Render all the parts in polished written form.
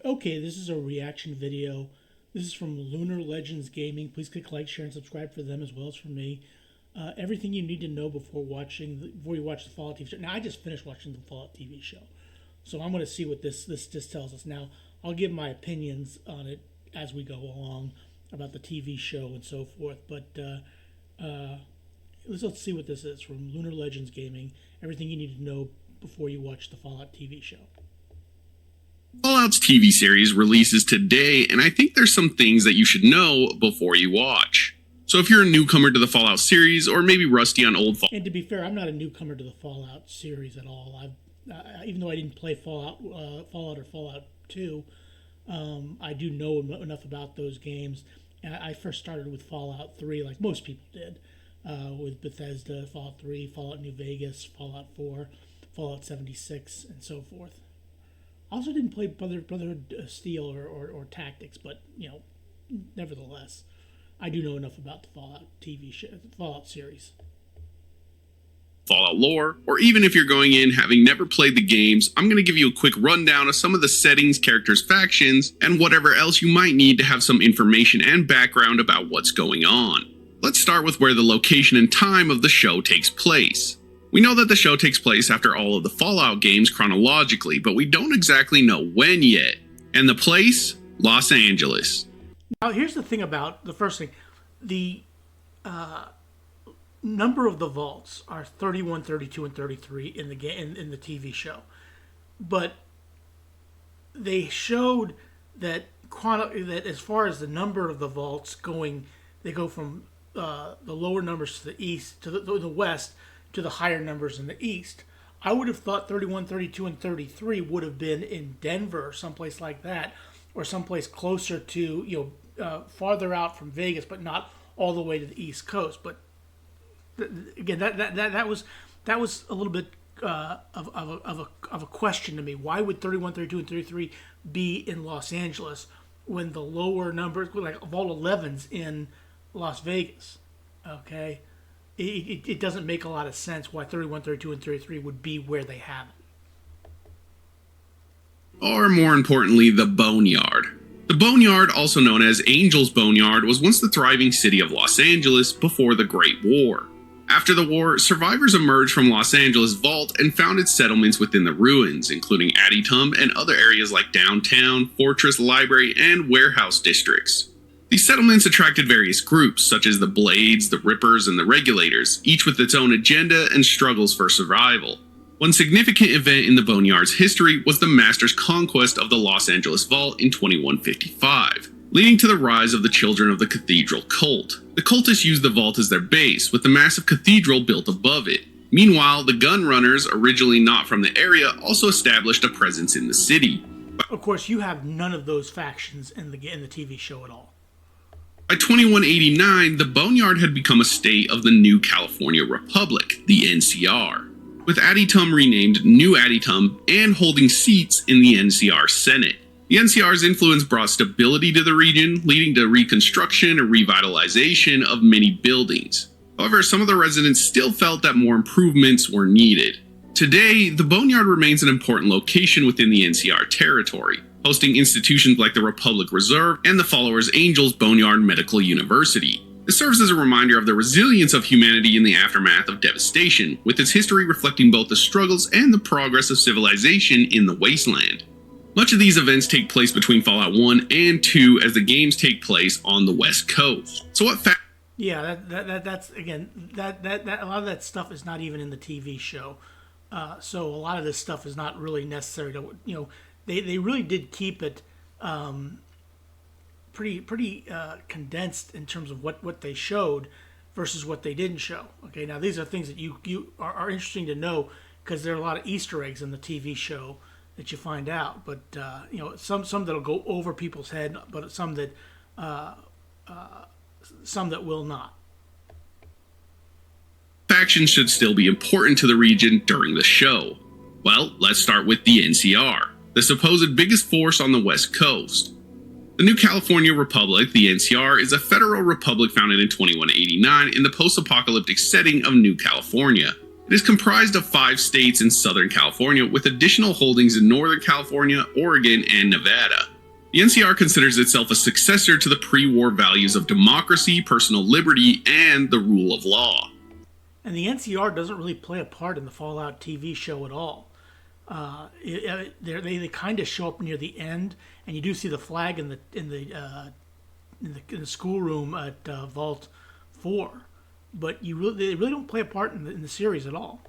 Okay, this is a reaction video. This is from Lunar Legends Gaming. Please click like, share, and subscribe for them as well as for me. Everything you need to know before you watch the Fallout TV show. Now, I just finished watching the Fallout TV show, so I'm going to see what this tells us. Now, I'll give my opinions on it as we go along about the TV show and so forth. But let's see what this is from Lunar Legends Gaming. Everything you need to know before you watch the Fallout TV show. Fallout's TV series releases today, and I think there's some things that you should know before you watch. So if you're a newcomer to the Fallout series, or maybe rusty on old Fallout... And to be fair, I'm not a newcomer to the Fallout series at all. Even though I didn't play Fallout or Fallout 2, I do know enough about those games. And I first started with Fallout 3, like most people did, with Bethesda, Fallout 3, Fallout New Vegas, Fallout 4, Fallout 76, and so forth. I also didn't play Brotherhood Steel or Tactics, but, nevertheless, I do know enough about the Fallout TV show, Fallout series. Fallout lore, or even if you're going in having never played the games, I'm going to give you a quick rundown of some of the settings, characters, factions, and whatever else you might need to have some information and background about what's going on. Let's start with where the location and time of the show takes place. We know that the show takes place after all of the Fallout games chronologically, but we don't exactly know when yet. And the place? Los Angeles. Now, here's the thing about the first thing. The number of the vaults are 31, 32, and 33 in the game in the TV show. But they showed that as far as the number of the vaults going, they go from the lower numbers to the east, to the west, to the higher numbers in the east. I would have thought 31, 32, and 33 would have been in Denver or someplace like that, or someplace closer to, farther out from Vegas, but not all the way to the East Coast. But again, that was a little bit of a question to me. Why would 31, 32, and 33 be in Los Angeles when the lower numbers, like Vault 11's in Las Vegas? Okay. It doesn't make a lot of sense why 31, 32, and 33 would be where they have it. Or more importantly, the Boneyard. The Boneyard, also known as Angel's Boneyard, was once the thriving city of Los Angeles before the Great War. After the war, survivors emerged from Los Angeles Vault and founded settlements within the ruins, including Adytum and other areas like Downtown, Fortress, Library, and Warehouse districts. These settlements attracted various groups, such as the Blades, the Rippers, and the Regulators, each with its own agenda and struggles for survival. One significant event in the Boneyard's history was the Master's conquest of the Los Angeles Vault in 2155, leading to the rise of the Children of the Cathedral cult. The cultists used the vault as their base, with the massive cathedral built above it. Meanwhile, the Gunrunners, originally not from the area, also established a presence in the city. Of course, you have none of those factions in the TV show at all. By 2189, the Boneyard had become a state of the New California Republic, the NCR, with Adytum renamed New Adytum and holding seats in the NCR Senate. The NCR's influence brought stability to the region, leading to reconstruction and revitalization of many buildings. However, some of the residents still felt that more improvements were needed. Today, the Boneyard remains an important location within the NCR territory, hosting institutions like the Republic Reserve and the Followers Angels Boneyard Medical University. This serves as a reminder of the resilience of humanity in the aftermath of devastation, with its history reflecting both the struggles and the progress of civilization in the wasteland. Much of these events take place between Fallout 1 and 2 as the games take place on the West Coast. So what Yeah, that's again, that a lot of that stuff is not even in the TV show. So a lot of this stuff is not really necessary to, they really did keep it pretty condensed in terms of what they showed versus what they didn't show. Okay, now these are things that you are interesting to know because there are a lot of Easter eggs in the TV show that you find out. But some that'll go over people's head, but some that will not. Factions should still be important to the region during the show. Well, let's start with the NCR, the supposed biggest force on the West Coast. The New California Republic, the NCR, is a federal republic founded in 2189 in the post-apocalyptic setting of New California. It is comprised of 5 states in Southern California with additional holdings in Northern California, Oregon, and Nevada. The NCR considers itself a successor to the pre-war values of democracy, personal liberty, and the rule of law. And the NCR doesn't really play a part in the Fallout TV show at all. They kind of show up near the end, and you do see the flag in the schoolroom at Vault 4, but they really don't play a part in the series at all.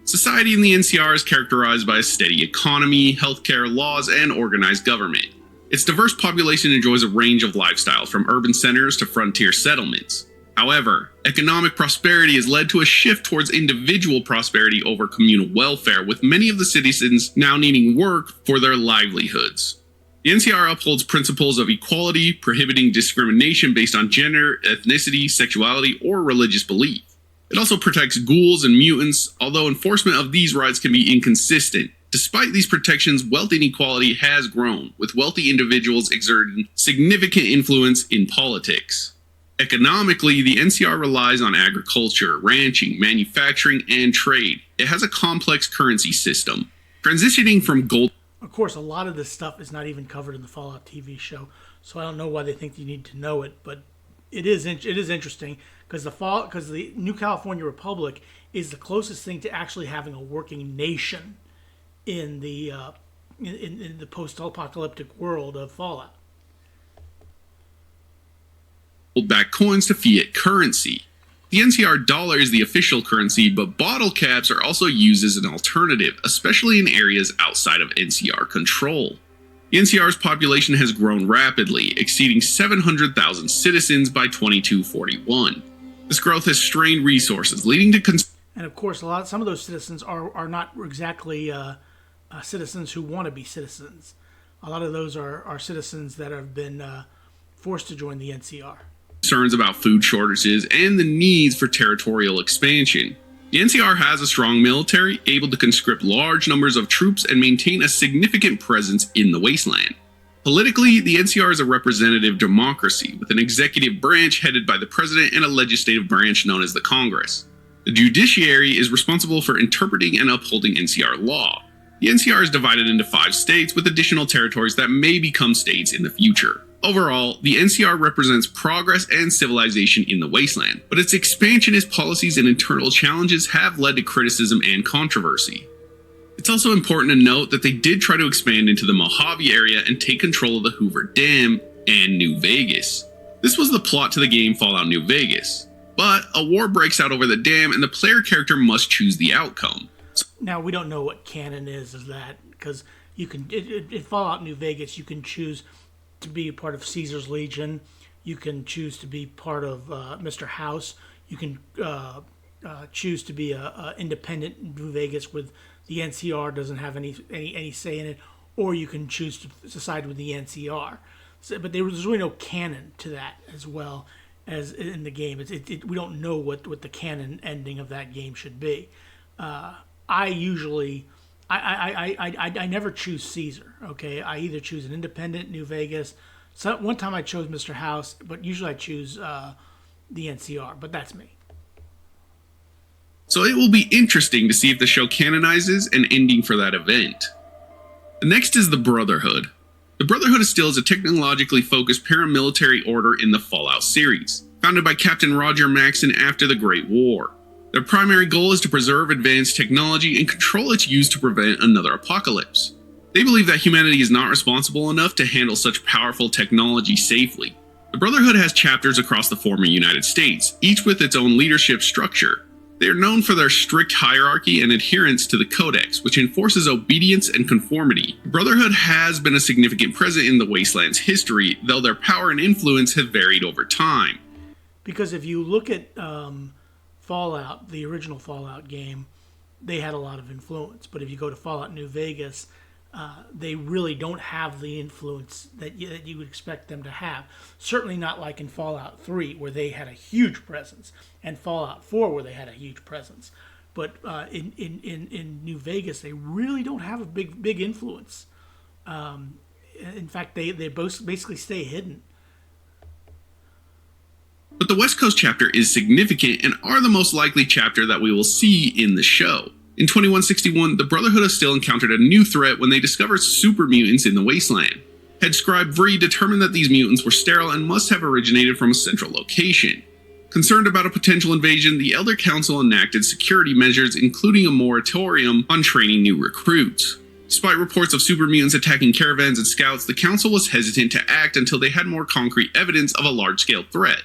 Society in the NCR is characterized by a steady economy, healthcare, laws, and organized government. Its diverse population enjoys a range of lifestyles, from urban centers to frontier settlements. However, economic prosperity has led to a shift towards individual prosperity over communal welfare, with many of the citizens now needing work for their livelihoods. The NCR upholds principles of equality, prohibiting discrimination based on gender, ethnicity, sexuality, or religious belief. It also protects ghouls and mutants, although enforcement of these rights can be inconsistent. Despite these protections, wealth inequality has grown, with wealthy individuals exerting significant influence in politics. Economically, the NCR relies on agriculture, ranching, manufacturing, and trade. It has a complex currency system. Transitioning from gold... Of course, a lot of this stuff is not even covered in the Fallout TV show, so I don't know why they think you need to know it, but it is interesting, because the New California Republic is the closest thing to actually having a working nation in the post-apocalyptic world of Fallout. Back coins to fiat currency. The NCR dollar is the official currency, but bottle caps are also used as an alternative, especially in areas outside of NCR control. The NCR's population has grown rapidly, exceeding 700,000 citizens by 2241. This growth has strained resources, leading to and of course, some of those citizens are not exactly citizens who want to be citizens. A lot of those are citizens that have been forced to join the NCR. Concerns about food shortages and the needs for territorial expansion. The NCR has a strong military, able to conscript large numbers of troops and maintain a significant presence in the wasteland. Politically, the NCR is a representative democracy, with an executive branch headed by the president and a legislative branch known as the Congress. The judiciary is responsible for interpreting and upholding NCR law. The NCR is divided into 5 states, with additional territories that may become states in the future. Overall, the NCR represents progress and civilization in the wasteland, but its expansionist policies and internal challenges have led to criticism and controversy. It's also important to note that they did try to expand into the Mojave area and take control of the Hoover Dam and New Vegas. This was the plot to the game Fallout New Vegas, but a war breaks out over the dam and the player character must choose the outcome. Now, we don't know what canon is of that, because you can in Fallout New Vegas, you can choose to be a part of Caesar's Legion. You can choose to be part of Mr. House. You can choose to be a independent in New Vegas with the NCR doesn't have any say in it, or you can choose to side with the NCR. So, but there's really no canon to that as well as in the game. We don't know what the canon ending of that game should be. I never choose Caesar. Okay, I either choose an independent New Vegas. So one time I chose Mr. House, but usually I choose the NCR. But that's me. So it will be interesting to see if the show canonizes an ending for that event. The next is the Brotherhood. The Brotherhood is a technologically focused paramilitary order in the Fallout series, founded by Captain Roger Maxson after the Great War. Their primary goal is to preserve advanced technology and control its use to prevent another apocalypse. They believe that humanity is not responsible enough to handle such powerful technology safely. The Brotherhood has chapters across the former United States, each with its own leadership structure. They are known for their strict hierarchy and adherence to the Codex, which enforces obedience and conformity. The Brotherhood has been a significant presence in the Wasteland's history, though their power and influence have varied over time. Because if you look at Fallout, the original Fallout game, they had a lot of influence. But if you go to Fallout New Vegas, they really don't have the influence that you would expect them to have. Certainly not like in Fallout 3, where they had a huge presence, and Fallout 4, where they had a huge presence. But in New Vegas, they really don't have a big influence. In fact, they both basically stay hidden. But the West Coast chapter is significant and are the most likely chapter that we will see in the show. In 2161, the Brotherhood of Steel encountered a new threat when they discovered super mutants in the wasteland. Head scribe Vree determined that these mutants were sterile and must have originated from a central location. Concerned about a potential invasion, the Elder Council enacted security measures, including a moratorium on training new recruits. Despite reports of super mutants attacking caravans and scouts, the Council was hesitant to act until they had more concrete evidence of a large-scale threat.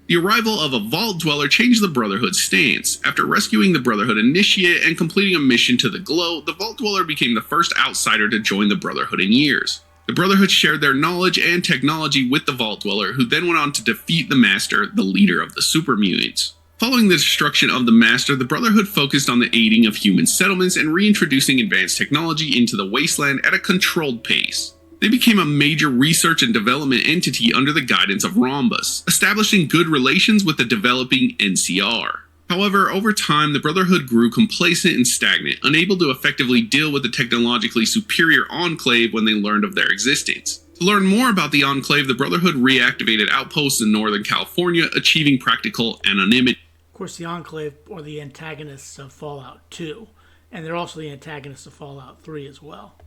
The arrival of a Vault Dweller changed the Brotherhood's stance. After rescuing the Brotherhood Initiate and completing a mission to the Glow, the Vault Dweller became the first outsider to join the Brotherhood in years. The Brotherhood shared their knowledge and technology with the Vault Dweller, who then went on to defeat the Master, the leader of the super mutants. Following the destruction of the Master, the Brotherhood focused on the aiding of human settlements and reintroducing advanced technology into the wasteland at a controlled pace. They became a major research and development entity under the guidance of Rhombus, establishing good relations with the developing NCR. However, over time, the Brotherhood grew complacent and stagnant, unable to effectively deal with the technologically superior Enclave when they learned of their existence. To learn more about the Enclave, the Brotherhood reactivated outposts in Northern California, achieving practical anonymity. Of course, the Enclave are the antagonists of Fallout 2, and they're also the antagonists of Fallout 3 as well.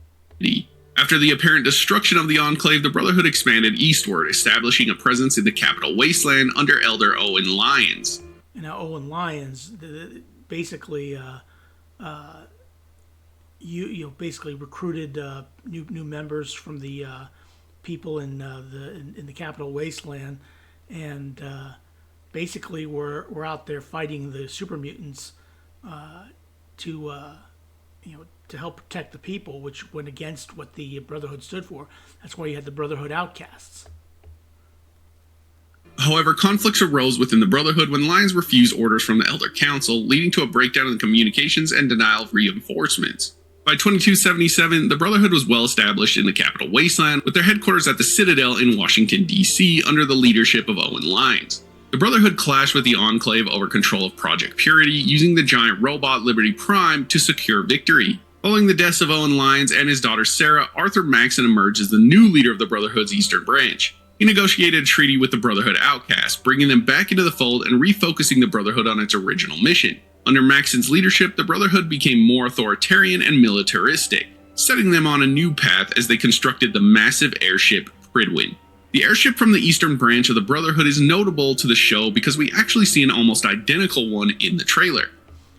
After the apparent destruction of the Enclave, the Brotherhood expanded eastward, establishing a presence in the capital wasteland under Elder Owen Lyons. And now Owen Lyons basically basically recruited new members from the people in the capital wasteland, and basically were out there fighting the super mutants to help protect the people, which went against what the Brotherhood stood for. That's why you had the Brotherhood Outcasts. However, conflicts arose within the Brotherhood when Lyons refused orders from the Elder Council, leading to a breakdown in communications and denial of reinforcements. By 2277, the Brotherhood was well established in the capital wasteland, with their headquarters at the Citadel in Washington, D.C., under the leadership of Owen Lyons. The Brotherhood clashed with the Enclave over control of Project Purity, using the giant robot Liberty Prime to secure victory. Following the deaths of Owen Lyons and his daughter Sarah, Arthur Maxson emerged as the new leader of the Brotherhood's Eastern Branch. He negotiated a treaty with the Brotherhood Outcasts, bringing them back into the fold and refocusing the Brotherhood on its original mission. Under Maxson's leadership, the Brotherhood became more authoritarian and militaristic, setting them on a new path as they constructed the massive airship Prydwen. The airship from the Eastern Branch of the Brotherhood is notable to the show because we actually see an almost identical one in the trailer.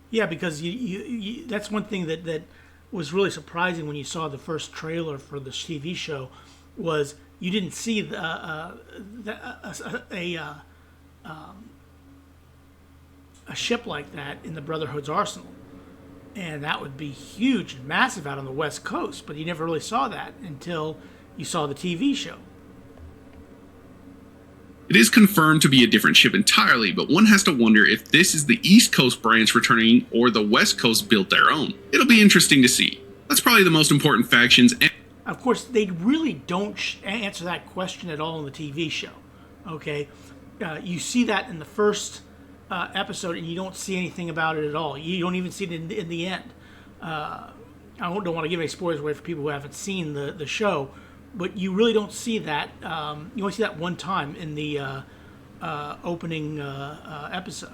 Yeah, because you that's one thing that was really surprising when you saw the first trailer for the TV show, was you didn't see a ship like that in the Brotherhood's arsenal. And that would be huge and massive out on the West Coast, but you never really saw that until you saw the TV show. It is confirmed to be a different ship entirely, but one has to wonder if this is the East Coast branch returning or the West Coast built their own. It'll be interesting to see. That's probably the most important factions. Of course, they really don't answer that question at all in the TV show. Okay, you see that in the first episode, and you don't see anything about it at all. You don't even see it in the end. I don't want to give any spoilers away for people who haven't seen the show, but you really don't see that. You only see that one time in the opening episode.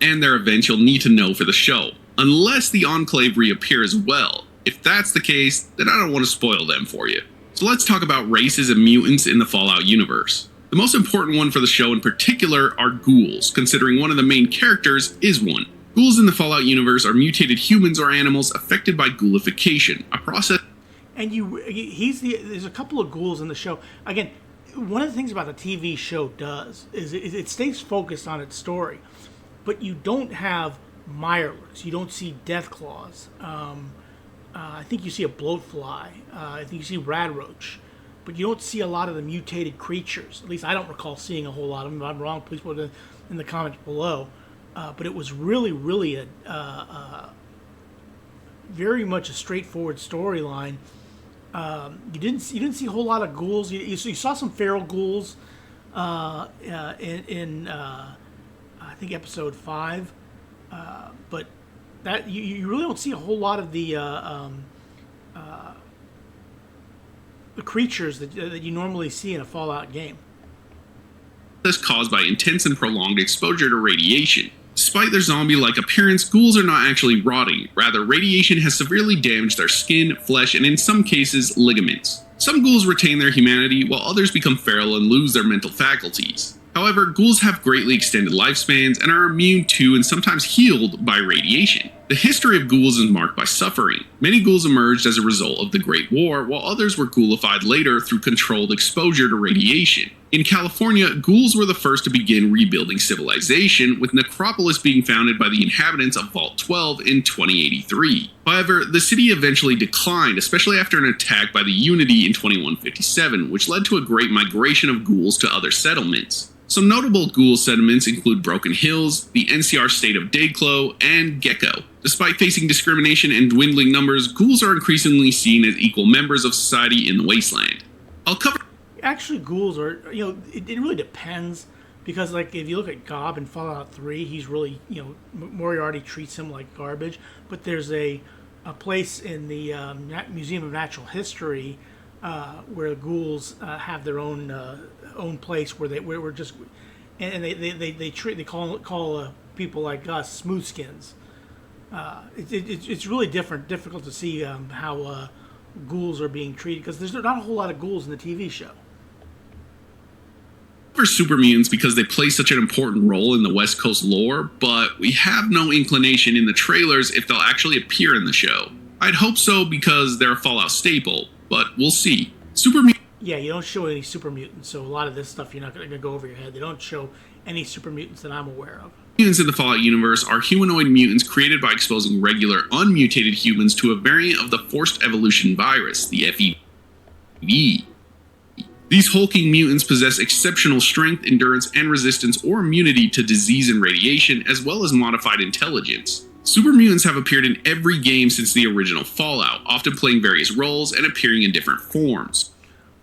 And their events you'll need to know for the show, unless the Enclave reappear as well. If that's the case, then I don't want to spoil them for you. So let's talk about races and mutants in the Fallout universe. The most important one for the show in particular are ghouls, considering one of the main characters is one. Ghouls in the Fallout universe are mutated humans or animals affected by ghoulification, a process. And there's a couple of ghouls in the show. Again, one of the things about the TV show does is it stays focused on its story, but you don't have Mirelurks, you don't see Deathclaws. I think you see a bloatfly. I think you see Radroach, but you don't see a lot of the mutated creatures. At least I don't recall seeing a whole lot of them. If I'm wrong, please put it in the comments below. But it was really a very much a straightforward storyline. You didn't see a whole lot of ghouls. You saw some feral ghouls in I think episode 5, but that you really don't see a whole lot of the creatures that you normally see in a Fallout game. This caused by intense and prolonged exposure to radiation. Despite their zombie-like appearance, ghouls are not actually rotting. Rather, radiation has severely damaged their skin, flesh, and in some cases, ligaments. Some ghouls retain their humanity, while others become feral and lose their mental faculties. However, ghouls have greatly extended lifespans and are immune to and sometimes healed by radiation. The history of ghouls is marked by suffering. Many ghouls emerged as a result of the Great War, while others were ghoulified later through controlled exposure to radiation. In California, ghouls were the first to begin rebuilding civilization, with Necropolis being founded by the inhabitants of Vault 12 in 2083. However, the city eventually declined, especially after an attack by the Unity in 2157, which led to a great migration of ghouls to other settlements. Some notable ghoul settlements include Broken Hills, the NCR state of Dayklo, and Gecko. Despite facing discrimination and dwindling numbers, ghouls are increasingly seen as equal members of society in the Wasteland. I'll cover... Actually, ghouls are, it really depends, because, like, if you look at Gob in Fallout 3, he's really, Moriarty treats him like garbage, but there's a place in the Museum of Natural History where ghouls have their own place where we're just, and they call people like us smoothskins. It's really difficult to see how ghouls are being treated, because there's not a whole lot of ghouls in the TV show. For super mutants because they play such an important role in the West Coast lore, but we have no inclination in the trailers if they'll actually appear in the show. I'd hope so because they're a Fallout staple, but we'll see. Yeah, you don't show any super mutants, so a lot of this stuff you're not going to go over your head. They don't show any super mutants that I'm aware of. Mutants in the Fallout universe are humanoid mutants created by exposing regular, unmutated humans to a variant of the forced evolution virus, the FEV. These hulking mutants possess exceptional strength, endurance, and resistance or immunity to disease and radiation, as well as modified intelligence. Super mutants have appeared in every game since the original Fallout, often playing various roles and appearing in different forms.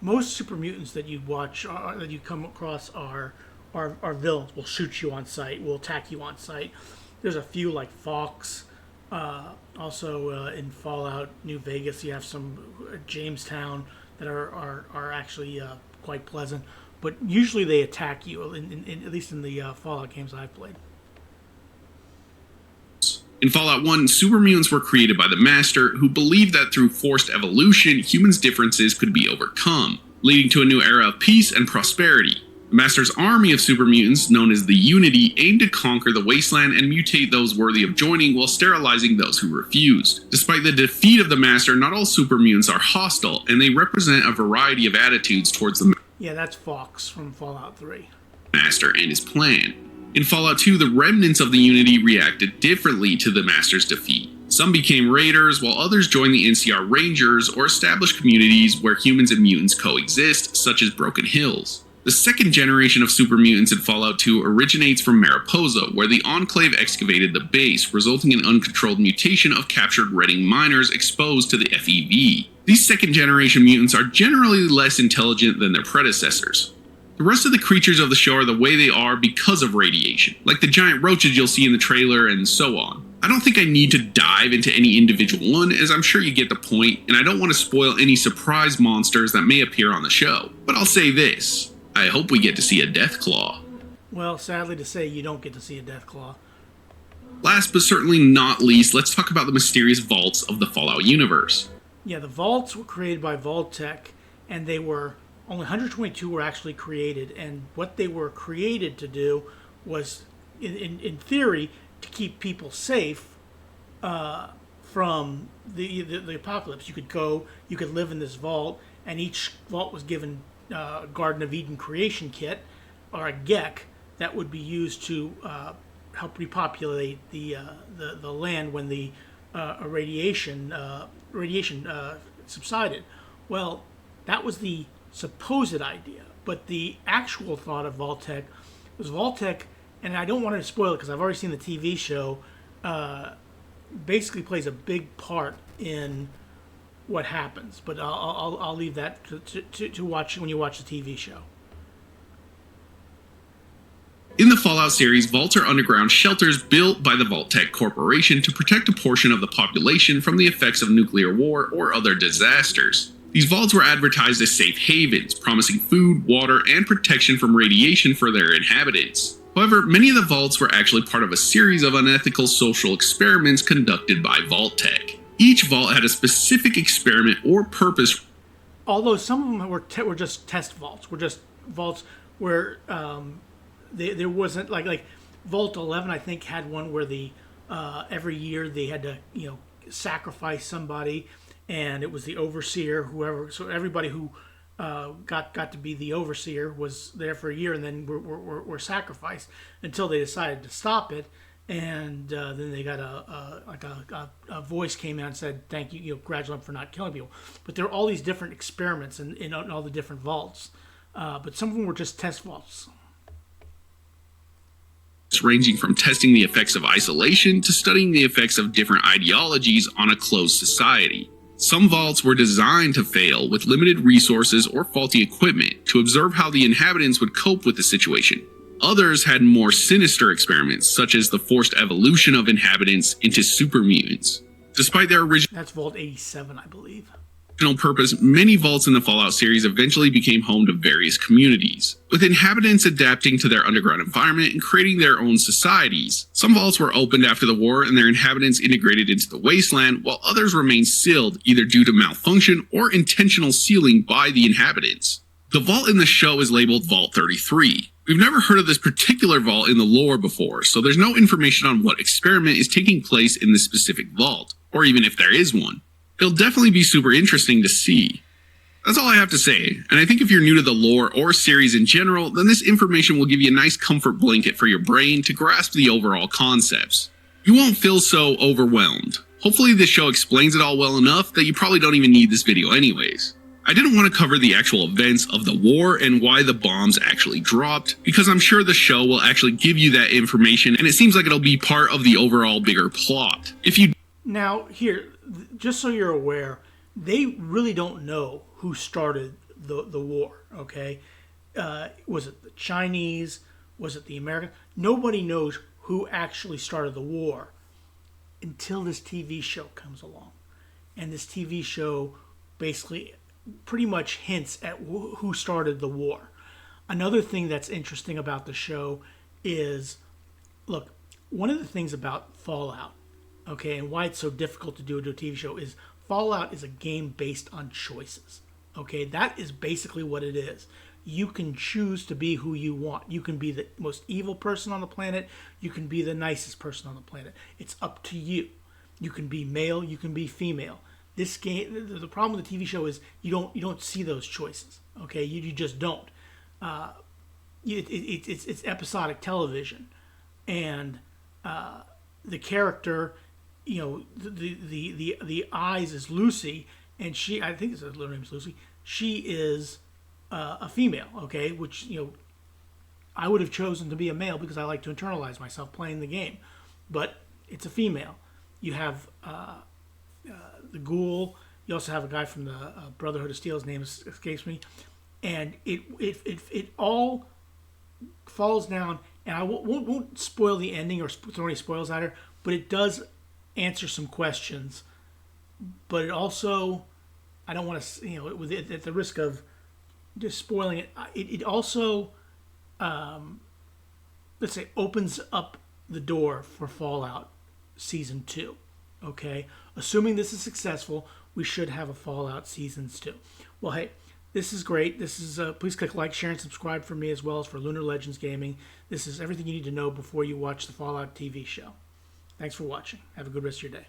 Most super mutants that you watch, that you come across, are villains. Will shoot you on sight. Will attack you on sight. There's a few like Fox. Also in Fallout New Vegas, you have some Jamestown that are actually quite pleasant. But usually they attack you. At least in the Fallout games I've played. In Fallout 1, super mutants were created by the Master, who believed that through forced evolution, humans' differences could be overcome, leading to a new era of peace and prosperity. The Master's army of super mutants, known as the Unity, aimed to conquer the Wasteland and mutate those worthy of joining while sterilizing those who refused. Despite the defeat of the Master, not all super mutants are hostile, and they represent a variety of attitudes towards the Yeah, that's Fox from Fallout 3. Master and his plan. In Fallout 2, the remnants of the Unity reacted differently to the Master's defeat. Some became raiders, while others joined the NCR Rangers or established communities where humans and mutants coexist, such as Broken Hills. The second generation of super mutants in Fallout 2 originates from Mariposa, where the Enclave excavated the base, resulting in uncontrolled mutation of captured Redding miners exposed to the FEV. These second generation mutants are generally less intelligent than their predecessors. The rest of the creatures of the show are the way they are because of radiation, like the giant roaches you'll see in the trailer and so on. I don't think I need to dive into any individual one, as I'm sure you get the point, and I don't want to spoil any surprise monsters that may appear on the show. But I'll say this, I hope we get to see a Deathclaw. Well, sadly to say, you don't get to see a Deathclaw. Last but certainly not least, let's talk about the mysterious vaults of the Fallout universe. Yeah, the vaults were created by Vault-Tec, and they were only 122 were actually created, and what they were created to do was, in theory, to keep people safe from the apocalypse. You could live in this vault, and each vault was given a Garden of Eden creation kit, or a GECK, that would be used to help repopulate the land when the radiation subsided. Well, that was the supposed idea, but the actual thought of Vault-Tec was Vault-Tec, and I don't want to spoil it because I've already seen the TV show, basically plays a big part in what happens, but I'll leave that to watch when you watch the TV show. In the Fallout series, vaults are underground shelters built by the Vault-Tec Corporation to protect a portion of the population from the effects of nuclear war or other disasters. These vaults were advertised as safe havens, promising food, water, and protection from radiation for their inhabitants. However, many of the vaults were actually part of a series of unethical social experiments conducted by Vault-Tec. Each vault had a specific experiment or purpose. Although some of them were just test vaults, were just vaults where there wasn't like Vault 11, I think, had one where every year they had to sacrifice somebody, and it was the overseer, whoever. So everybody who got to be the overseer was there for a year, and then were sacrificed until they decided to stop it. And then they got a voice came out and said, "Thank you, congratulate them for not killing people." But there are all these different experiments in all the different vaults, but some of them were just test vaults. Ranging from testing the effects of isolation to studying the effects of different ideologies on a closed society. Some vaults were designed to fail with limited resources or faulty equipment to observe how the inhabitants would cope with the situation. Others had more sinister experiments, such as the forced evolution of inhabitants into super mutants. Despite their original That's Vault 87, I believe. purpose, many vaults in the Fallout series eventually became home to various communities, with inhabitants adapting to their underground environment and creating their own societies. Some vaults were opened after the war and their inhabitants integrated into the wasteland, while others remained sealed either due to malfunction or intentional sealing by the inhabitants. The vault in the show is labeled Vault 33. We've never heard of this particular vault in the lore before, so there's no information on what experiment is taking place in this specific vault, or even if there is one. It'll definitely be super interesting to see. That's all I have to say, and I think if you're new to the lore or series in general, then this information will give you a nice comfort blanket for your brain to grasp the overall concepts. You won't feel so overwhelmed. Hopefully this show explains it all well enough that you probably don't even need this video anyways. I didn't want to cover the actual events of the war and why the bombs actually dropped, because I'm sure the show will actually give you that information, and it seems like it'll be part of the overall bigger plot. Now, here, just so you're aware, they really don't know who started the war, okay? Was it the Chinese? Was it the Americans? Nobody knows who actually started the war until this TV show comes along. And this TV show basically pretty much hints at who started the war. Another thing that's interesting about the show is, look, one of the things about Fallout, okay, and why it's so difficult to do a TV show is Fallout is a game based on choices. Okay, that is basically what it is. You can choose to be who you want. You can be the most evil person on the planet. You can be the nicest person on the planet. It's up to you. You can be male. You can be female. This game, the problem with the TV show is you don't see those choices. Okay, you just don't. It's episodic television, and the character, the eyes is Lucy, and I think her name is Lucy. She is a female, okay, which I would have chosen to be a male because I like to internalize myself playing the game, but it's a female. You have the Ghoul. You also have a guy from the Brotherhood of Steel. His name escapes me, and it all falls down. And I won't spoil the ending or throw any spoils at her, but it does answer some questions. But it also, I don't want to, at the risk of just spoiling it, it also, let's say, opens up the door for Fallout Season 2. Okay? Assuming this is successful, we should have a Fallout Seasons 2. Well, hey, this is great. This is please click like, share, and subscribe for me as well as for Lunar Legends Gaming. This is everything you need to know before you watch the Fallout TV show. Thanks for watching. Have a good rest of your day.